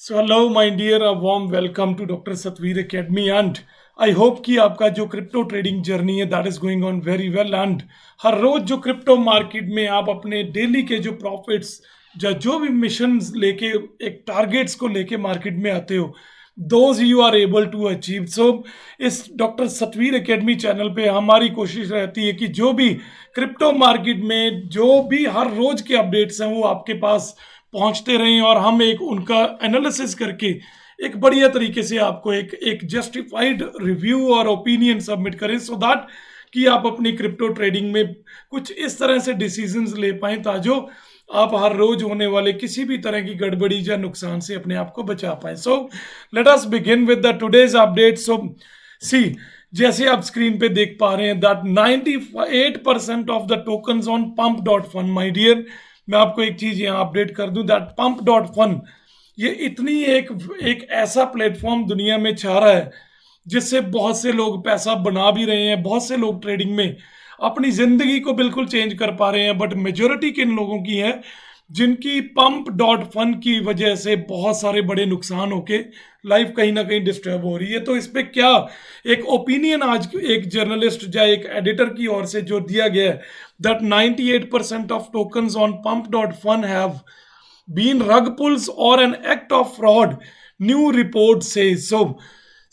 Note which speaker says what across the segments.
Speaker 1: So hello my dear, a warm welcome to doctor Satveer academy and I hope कि आपका जो crypto trading journey है that is going on very well. And हर रोज जो crypto market में आप अपने डेली के जो प्रॉफिट्स या जो भी मिशंस लेके एक टारगेट्स को लेके मार्केट में आते हो, those you are able to achieve. So इस डॉक्टर सतवीर एकेडमी चैनल पे हमारी कोशिश रहती है कि जो भी क्रिप्टो मार्केट में जो भी हर रोज के अपडेट्स हैं वो आपके पास पहुंचते रहें और हम एक उनका एनालिसिस करके एक बढ़िया तरीके से आपको एक एक जस्टिफाइड रिव्यू और ओपिनियन सबमिट करें सो दैट कि आप अपनी क्रिप्टो ट्रेडिंग में कुछ इस तरह से डिसीजंस ले पाएं ताजो आप हर रोज होने वाले किसी भी तरह की गड़बड़ी या नुकसान से अपने आप को बचा पाएं। So let us begin with the today's update. So see, जैसे आप स्क्रीन पे देख पा रहे हैं that 98% of the tokens on pump dot fun, my dear, मैं आपको एक चीज यहाँ अपडेट कर दूं दैट पंप डॉट फन ये इतनी एक एक ऐसा प्लेटफॉर्म दुनिया में छा रहा है जिससे बहुत से लोग पैसा बना भी रहे हैं, बहुत से लोग ट्रेडिंग में अपनी जिंदगी को बिल्कुल चेंज कर पा रहे हैं। बट मेजोरिटी किन लोगों की है जिनकी पंप डॉट फन की वजह से बहुत सारे बड़े नुकसान होके लाइफ कहीं ना कहीं डिस्टर्ब हो रही है। तो इस पे क्या एक ओपिनियन आज एक जर्नलिस्ट या एक एडिटर की ओर से जो दिया गया है that 98% of tokens on pump dot fun have been rug pulls और an act of fraud, new report से। सो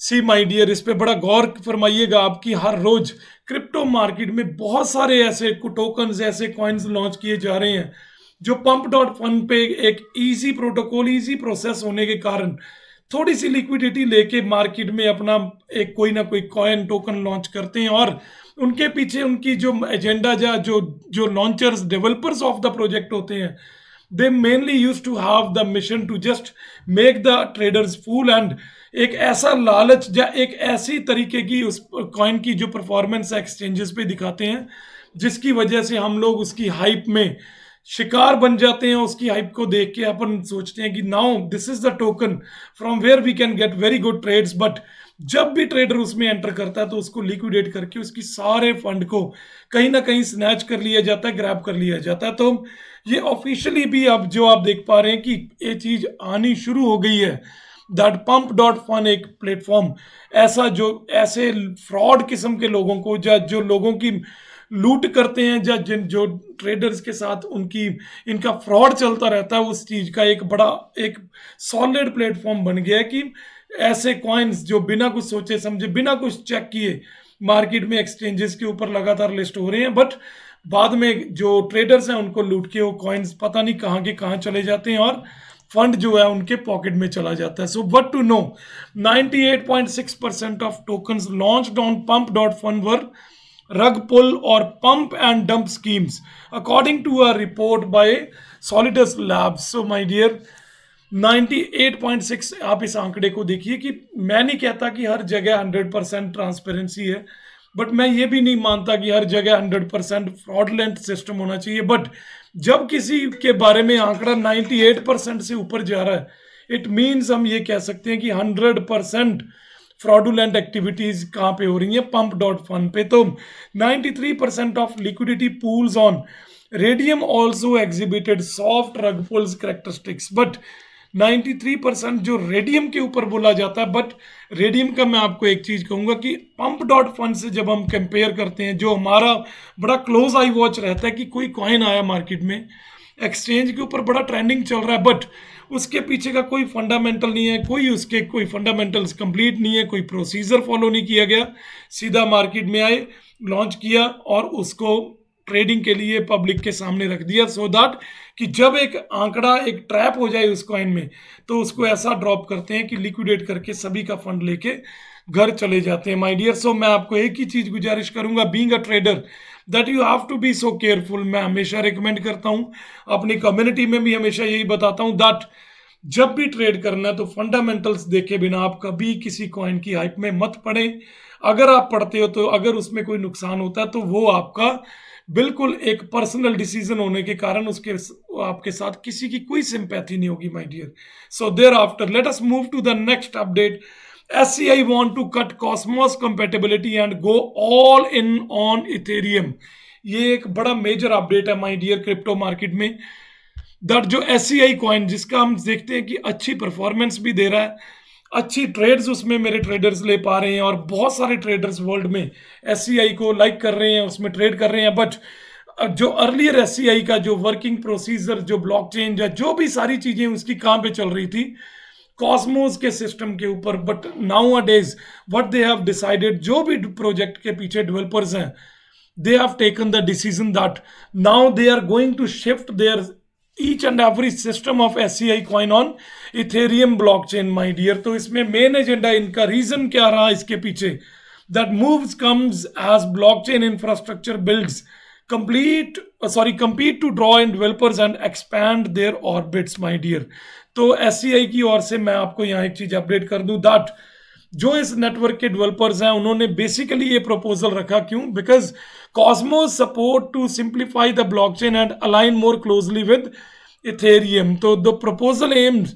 Speaker 1: सी माय डियर, इस पे बड़ा गौर फरमाइएगा आप कि हर रोज क्रिप्टो मार्केट में बहुत सारे ऐसे टोकन्स, ऐसे कॉइन्स लॉन्च किए जा रहे हैं जो पंप डॉट फन पे एक इजी प्रोटोकॉल, इजी प्रोसेस होने के कारण थोड़ी सी लिक्विडिटी लेके मार्केट में अपना एक कोई ना कोई कॉइन टोकन लॉन्च करते हैं और उनके पीछे उनकी जो एजेंडा या जो जो launchers, developers of the project होते हैं, they mainly use to have the mission to just make the traders fool and एक ऐसा लालच या एक ऐसी तरीके की उस कॉइन की जो परफॉर्मेंस एक्सचेंजेस पे दिखाते हैं जिसकी वजह से हम लोग उसकी हाइप में शिकार बन जाते हैं। उसकी हाइप को देख के अपन सोचते हैं कि now this is the token from where we can get very good trades. But जब भी ट्रेडर उसमें एंटर करता है तो उसको लिक्विडेट करके उसकी सारे फंड को कहीं ना कहीं स्नैच कर लिया जाता है, ग्रैब कर लिया जाता है। तो ये ऑफिशियली भी अब जो आप देख पा रहे हैं कि ये चीज आनी शुरू हो गई है दैट पंप डॉट फन एक प्लेटफॉर्म ऐसा जो ऐसे फ्रॉड किस्म के लोगों को या जो लोगों की लूट करते हैं या जिन जो ट्रेडर्स के साथ उनकी इनका फ्रॉड चलता रहता है, उस चीज का एक बड़ा एक सॉलिड प्लेटफॉर्म बन गया है कि ऐसे कॉइन्स जो बिना कुछ सोचे समझे, बिना कुछ चेक किए मार्केट में एक्सचेंजेस के ऊपर लगातार लिस्ट हो रहे हैं, बट बाद में जो ट्रेडर्स हैं उनको लूट के वो कॉइन्स पता नहीं कहाँ के कहाँ चले जाते हैं और फंड जो है उनके पॉकेट में चला जाता है। So what to know, 98.6% of tokens launched on pump dot fun were rug pull or pump and dump schemes according to a report by Solidus Labs. So my dear, 98.6, आप इस आंकड़े को देखिए कि मैं नहीं कहता कि हर जगह 100% ट्रांसपेरेंसी है, बट मैं ये भी नहीं मानता कि हर जगह 100% फ्रॉडलेंट सिस्टम होना चाहिए। बट जब किसी के बारे में आंकड़ा 98% से ऊपर जा रहा है, इट मीन्स हम ये कह सकते हैं कि 100% फ्रॉडुलेंट एक्टिविटीज कहाँ पे हो रही हैं, पंप डॉट फन पे। तो 93% of liquidity pools on radium also exhibited soft रग पुल्स करेक्टरिस्टिक्स। बट 93% जो रेडियम के ऊपर बोला जाता है, बट रेडियम का मैं आपको एक चीज कहूंगा कि पंप डॉट फन से जब हम कंपेयर करते हैं, जो हमारा बड़ा क्लोज आई वॉच रहता है कि कोई कॉइन आया मार्केट में, एक्सचेंज के ऊपर बड़ा ट्रेंडिंग चल रहा है, बट उसके पीछे का कोई फंडामेंटल नहीं है, कोई उसके कोई फंडामेंटल्स कंप्लीट नहीं है, कोई प्रोसीजर फॉलो नहीं किया गया, सीधा मार्केट में आए, लॉन्च किया और उसको ट्रेडिंग के लिए पब्लिक के सामने रख दिया सो दैट कि जब एक आंकड़ा एक ट्रैप हो जाए उस कॉइन में तो उसको ऐसा ड्रॉप करते हैं कि लिक्विडेट करके सभी का फंड लेके घर चले जाते हैं। माय डियर, सो मैं आपको एक ही चीज गुजारिश करूंगा, being a trader, that you have to be so careful. मैं हमेशा रिकमेंड करता हूं, अपनी कम्युनिटी में भी हमेशा यही बताता हूं दैट जब भी ट्रेड करना है तो फंडामेंटल्स देखे बिना आप कभी किसी कॉइन की हाइप में मत पड़े। अगर आप पढ़ते हो तो अगर उसमें कोई नुकसान होता है तो वो आपका बिल्कुल एक पर्सनल डिसीजन होने के कारण उसके आपके साथ किसी की कोई सिंपैथी नहीं होगी my dear. So thereafter let us move to the next update. SCI want to cut Cosmos compatibility and go all in on Ethereum। ये एक बड़ा मेजर अपडेट है माय डियर क्रिप्टो मार्केट में। That जो SCI coin जिसका हम देखते हैं कि अच्छी परफॉर्मेंस भी दे रहा है, अच्छी ट्रेड्स उसमें मेरे ट्रेडर्स ले पा रहे हैं और बहुत सारे ट्रेडर्स वर्ल्ड में SCI को लाइक कर रहे हैं, उसमें ट्रेड कर रहे हैं। बट जो अर्लियर SCI का जो वर्किंग प्रोसीजर, जो ब्लॉकचेन या जो भी सारी चीजें उसकी कहाँ पे चल रही थी, कॉस्मोस के सिस्टम के ऊपर। But now a days what they have decided, जो भी प्रोजेक्ट के पीछे डेवलपर्स हैं, they have taken the decision that now they are going to shift their each and every system of SCI coin on Ethereum blockchain, my dear। तो इसमें main agenda इनका reason क्या रहा इसके पीछे, that moves comes as blockchain infrastructure builds compete to draw in developers and expand their orbits, my dear। तो SCI की ओर से मैं आपको यहाँ एक चीज अपडेट कर दूं, दैट जो इस नेटवर्क के डेवलपर्स हैं उन्होंने बेसिकली ये प्रपोजल रखा, क्यों? Because Cosmos support to simplify the blockchain and align more closely with Ethereum. तो the proposal aims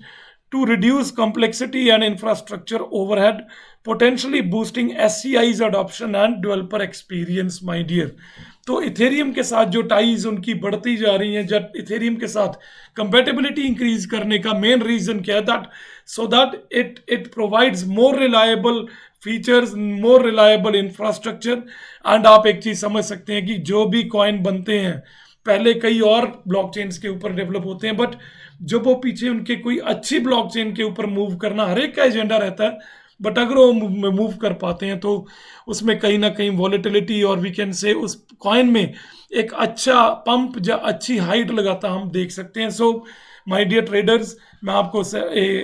Speaker 1: to reduce complexity and infrastructure overhead, potentially boosting SCI's adoption and developer experience, my dear। तो Ethereum के साथ जो ties उनकी बढ़ती जा रही हैं, जब इथेरियम के साथ कंपेटेबिलिटी इंक्रीज करने का मेन रीजन क्या है, that so that it provides more reliable features, more reliable infrastructure. And आप एक चीज समझ सकते हैं कि जो भी कॉइन बनते हैं पहले कई और ब्लॉकचेन्स के ऊपर डेवलप होते हैं, बट जब वो पीछे उनके कोई अच्छी ब्लॉकचेन के ऊपर मूव करना हर एक का एजेंडा रहता है, बट अगर वो मूव कर पाते हैं तो उसमें कहीं ना कहीं वॉलेटिलिटी और वी कैन से उस कॉइन में एक अच्छा पंप या अच्छी हाइट लगाता हम देख सकते हैं। सो माय डियर ट्रेडर्स, मैं आपको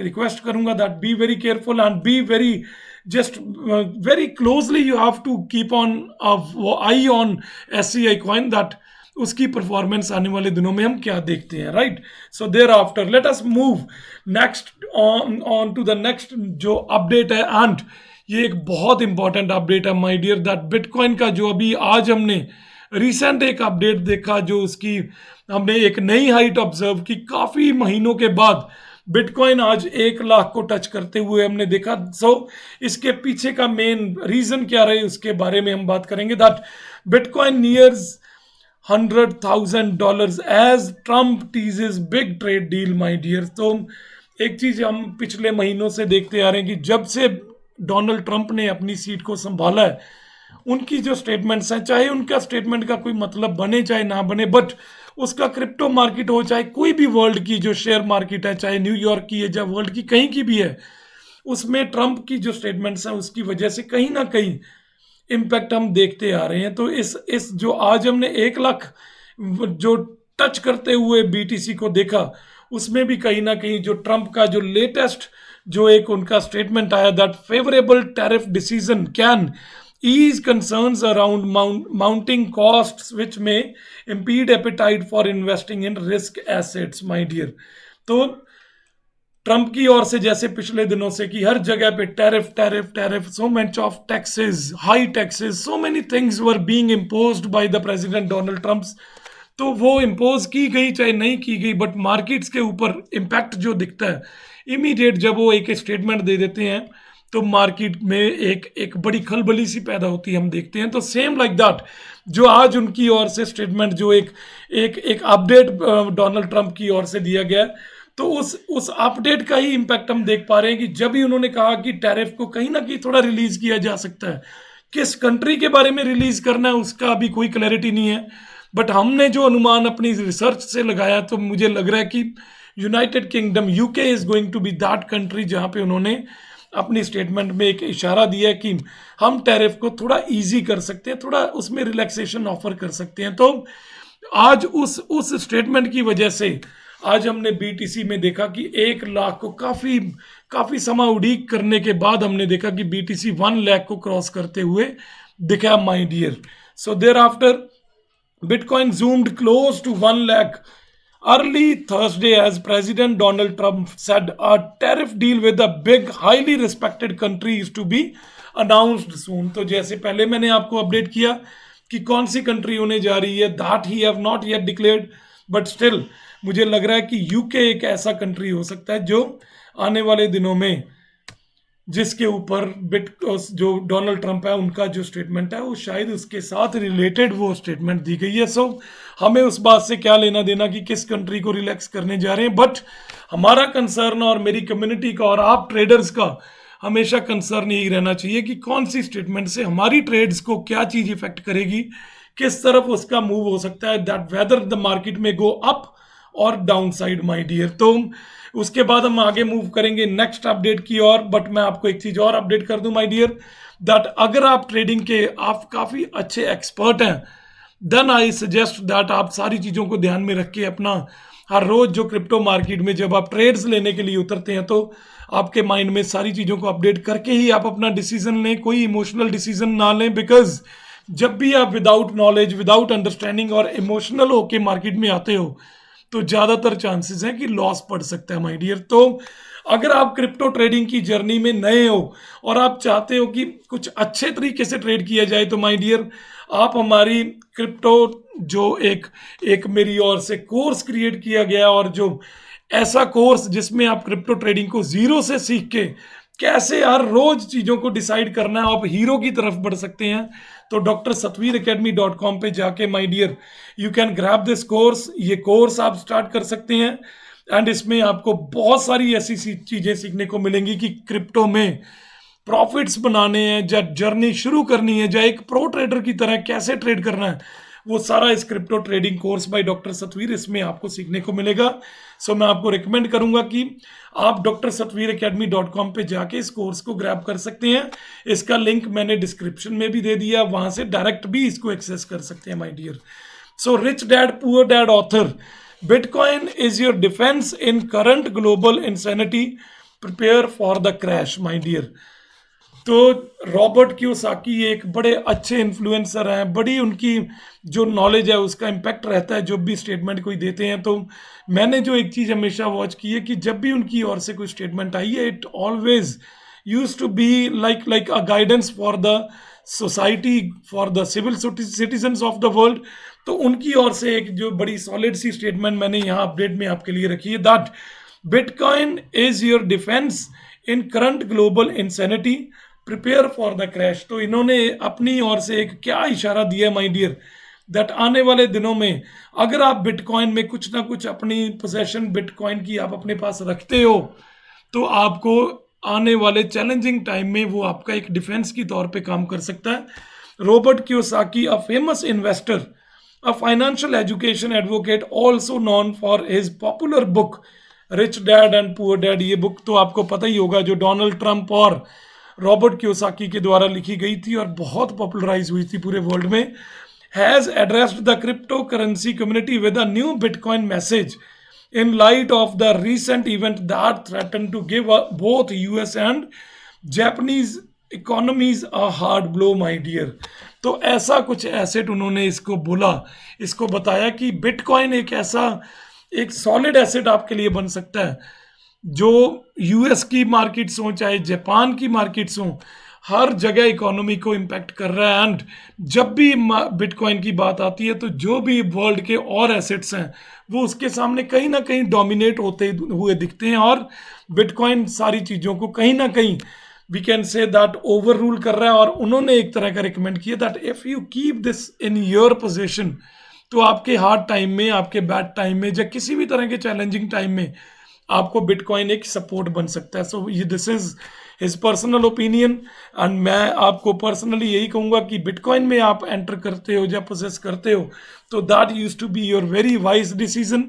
Speaker 1: रिक्वेस्ट करूंगा that be very careful and be very just very closely you have to keep on eye on SCI coin, that उसकी परफॉर्मेंस आने वाले दिनों में हम क्या देखते हैं, right. So thereafter let us move next on to the next जो अपडेट है, एंड ये एक बहुत इंपॉर्टेंट अपडेट है माय डियर, दैट बिटकॉइन का जो अभी आज हमने रिसेंट एक अपडेट देखा, जो उसकी हमने एक नई हाइट ऑब्जर्व की काफी महीनों के बाद, बिटकॉइन आज 1 लाख को टच करते हुए हमने देखा। सो इसके पीछे का मेन रीजन क्या रहे उसके बारे में हम बात करेंगे, that bitcoin nears $100,000 as Trump teases big trade deal, my dear। तो एक चीज हम पिछले महीनों से देखते आ रहे हैं कि जब से डोनाल्ड ट्रंप ने अपनी सीट को संभाला है, उनकी जो स्टेटमेंट्स हैं, चाहे उनका स्टेटमेंट का कोई मतलब बने चाहे ना बने, बट उसका क्रिप्टो मार्केट हो चाहे कोई भी वर्ल्ड की जो शेयर मार्केट है, चाहे न्यूयॉर्क की है या वर्ल्ड की कहीं की भी है, उसमें ट्रंप की जो स्टेटमेंट्स हैं उसकी वजह से कहीं ना कहीं इम्पैक्ट हम देखते आ रहे हैं। तो इस जो आज हमने 1 लाख जो टच करते हुए BTC को देखा, उसमें भी कहीं ना कहीं जो ट्रंप का जो लेटेस्ट जो एक उनका स्टेटमेंट आया, that favourable tariff decision can ease concerns around mounting costs which may impede appetite for investing in risk assets, my dear। तो ट्रंप की ओर से जैसे पिछले दिनों से कि हर जगह पे tariff tariff tariff, so much of taxes, high taxes, so many things were being imposed by the president Donald Trump. तो वो इम्पोज की गई चाहे नहीं की गई, बट मार्केट्स के ऊपर इम्पैक्ट जो दिखता है इमीडिएट, जब वो एक स्टेटमेंट दे देते हैं तो मार्केट में एक बड़ी खलबली सी पैदा होती है, हम देखते हैं। तो सेम लाइक दैट जो आज उनकी ओर से स्टेटमेंट जो एक अपडेट डोनाल्ड ट्रंप की ओर से दिया गया, तो उस अपडेट का ही इम्पैक्ट हम देख पा रहे हैं कि जब ही उन्होंने कहा कि टैरिफ को कहीं ना कहीं थोड़ा रिलीज किया जा सकता है, किस कंट्री के बारे में रिलीज करना है उसका अभी कोई क्लैरिटी नहीं है, बट हमने जो अनुमान अपनी रिसर्च से लगाया तो मुझे लग रहा है कि United Kingdom UK is going to be that country जहां पे उन्होंने अपनी स्टेटमेंट में एक इशारा दिया कि हम टैरिफ को थोड़ा इजी कर सकते हैं, थोड़ा उसमें रिलैक्सेशन ऑफर कर सकते हैं। तो आज उस स्टेटमेंट की वजह से आज हमने BTC में देखा कि 1 लाख को काफी समय उड़ीक करने के बाद हमने देखा कि BTC 1 लाख को क्रॉस करते हुए दिखा, my dear. So thereafter bitcoin zoomed close to 1 lakh early Thursday as President Donald Trump said a tariff deal with a big highly respected country is to be announced soon। तो जैसे पहले मैंने आपको update किया कि कौन सी country होने जा रही है, that he have not yet declared, but still मुझे लग रहा है कि UK एक ऐसा कंट्री हो सकता है जो आने वाले दिनों में जिसके ऊपर जो डोनाल्ड ट्रंप है उनका जो स्टेटमेंट है वो शायद उसके साथ रिलेटेड वो स्टेटमेंट दी गई है। सो हमें उस बात से क्या लेना देना कि किस कंट्री को रिलैक्स करने जा रहे हैं, बट हमारा कंसर्न और मेरी कम्युनिटी का और आप ट्रेडर्स का हमेशा कंसर्न यही रहना चाहिए कि कौन सी स्टेटमेंट से हमारी ट्रेड्स को क्या चीज इफेक्ट करेगी, किस तरफ उसका मूव हो सकता है, दैट वेदर द मार्केट में गो अप और डाउन साइड माई डियर। तो उसके बाद हम आगे मूव करेंगे नेक्स्ट अपडेट की ओर, बट मैं आपको एक चीज और अपडेट कर दूं माय डियर, दैट अगर आप ट्रेडिंग के आप काफी अच्छे एक्सपर्ट हैं, देन आई सजेस्ट दैट आप सारी चीजों को ध्यान में रख के अपना हर रोज जो क्रिप्टो मार्केट में जब आप ट्रेड्स लेने के लिए उतरते हैं तो आपके माइंड में सारी चीजों को अपडेट करके ही आप अपना डिसीजन लें, कोई इमोशनल डिसीजन ना लें, बिकॉज जब भी आप विदाउट नॉलेज, विदाउट अंडरस्टैंडिंग और इमोशनल होके मार्केट में आते हो तो ज्यादातर चांसेस हैं कि लॉस पड़ सकता है माय डियर। तो अगर आप क्रिप्टो ट्रेडिंग की जर्नी में नए हो और आप चाहते हो कि कुछ अच्छे तरीके से ट्रेड किया जाए तो माय डियर आप हमारी क्रिप्टो जो एक मेरी ओर से कोर्स क्रिएट किया गया और जो ऐसा कोर्स जिसमें आप क्रिप्टो ट्रेडिंग को जीरो से सीख के कैसे हर रोज चीजों को डिसाइड करना है, आप हीरो की तरफ बढ़ सकते हैं, तो drsatvir.academy.com पे जाके my dear you can grab this course. ये कोर्स आप स्टार्ट कर सकते हैं एंड इसमें आपको बहुत सारी ऐसी चीजें सीखने को मिलेंगी कि क्रिप्टो में प्रॉफिट्स बनाने हैं, जब जर्नी शुरू करनी है, या एक प्रो ट्रेडर की तरह कैसे ट्रेड करना है, वो सारा इस crypto trading course by doctor Satvir इसमें आपको सीखने को मिलेगा। सो मैं आपको रिकमेंड करूंगा कि आप drsatvir.academy.com पे जाके इस कोर्स को ग्रैब कर सकते हैं। इसका लिंक मैंने डिस्क्रिप्शन में भी दे दिया, वहां से डायरेक्ट भी इसको एक्सेस कर सकते हैं my dear. So rich dad poor dad author, bitcoin is your defence in current global insanity, prepare for the crash my dear. तो रॉबर्ट कियोसाकी एक बड़े अच्छे इन्फ्लुएंसर हैं, बड़ी उनकी जो नॉलेज है उसका इम्पैक्ट रहता है जब भी स्टेटमेंट कोई देते हैं। तो मैंने जो एक चीज़ हमेशा वॉच की है कि जब भी उनकी ओर से कोई स्टेटमेंट आई है, it always use to be like a guidance for the society, for the civil citizens of the world. तो उनकी ओर से एक जो बड़ी सॉलिड सी स्टेटमेंट मैंने यहाँ अपडेट में आपके लिए रखी है, that bitcoin is your defence in current global insanity, prepare for the crash. तो इन्होंने अपनी ओर से एक क्या इशारा दिया माय डियर, दैट आने वाले दिनों में अगर आप बिटकॉइन में कुछ ना कुछ अपनी पोजेशन बिटकॉइन की आप अपने पास रखते हो तो आपको आने वाले चैलेंजिंग टाइम में वो आपका एक डिफेंस की तौर पे काम कर सकता है। Robert Kiyosaki, a famous investor, a financial education advocate, also known for his popular book rich dad and poor dad. ये बुक तो आपको पता ही होगा, जो डोनाल्ड ट्रंप और रॉबर्ट कियोसाकी के द्वारा लिखी गई थी और बहुत पॉपुलराइज हुई थी पूरे वर्ल्ड में, has addressed the crypto currency community with a new bitcoin message in light of the recent event that threatened to give both US and Japanese economies a hard blow my dear। तो ऐसा कुछ asset उन्होंने इसको बोला, इसको बताया कि bitcoin एक ऐसा एक सॉलिड एसेट आपके लिए बन सकता है जो यूएस की मार्केट्स हो चाहे जापान की मार्केट्स हो, हर जगह इकोनॉमी को इम्पैक्ट कर रहा है। एंड जब भी बिटकॉइन की बात आती है तो जो भी वर्ल्ड के और एसेट्स हैं वो उसके सामने कहीं ना कहीं डोमिनेट होते हुए दिखते हैं, और बिटकॉइन सारी चीज़ों को कहीं ना कहीं we can say that overrule कर रहा है। और उन्होंने एक तरह का रिकमेंड किया that if you keep this in your position, तो आपके हार्ड टाइम में, आपके बैड टाइम में, या किसी भी तरह के चैलेंजिंग टाइम में आपको बिटकॉइन एक सपोर्ट बन सकता है। सो ये this is his personal opinion, and मैं आपको पर्सनली यही कहूँगा कि बिटकॉइन में आप एंटर करते हो या पोजेस करते हो तो that use to be your very wise decision.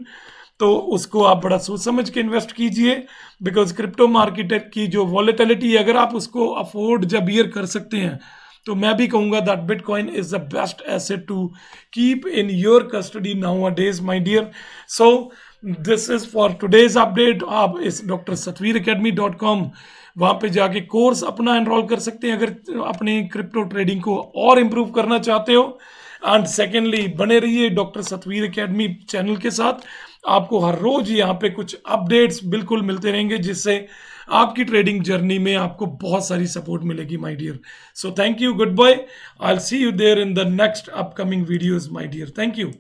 Speaker 1: तो उसको आप बड़ा सोच समझ के इन्वेस्ट कीजिए, बिकॉज क्रिप्टो मार्केट की जो वॉलेटिलिटी अगर आप उसको अफोर्ड या बियर कर सकते हैं तो मैं भी कहूँगा that bitcoin is the best asset to keep in your custody nowadays my dear. So this is for today's update. आप इस drsatvir.academy.com वहाँ पे जाके कोर्स अपना एनरोल कर सकते हैं अगर अपने क्रिप्टो ट्रेडिंग को और इम्प्रूव करना चाहते हो। एंड सेकेंडली बने रहिए डॉक्टर सतवीर एकेडमी चैनल के साथ, आपको हर रोज यहाँ पे कुछ अपडेट्स बिल्कुल मिलते रहेंगे जिससे आपकी ट्रेडिंग जर्नी में आपको बहुत सारी सपोर्ट मिलेगी my dear. So thank you, goodbye, I will see you there in the next upcoming videos my dear, thank you.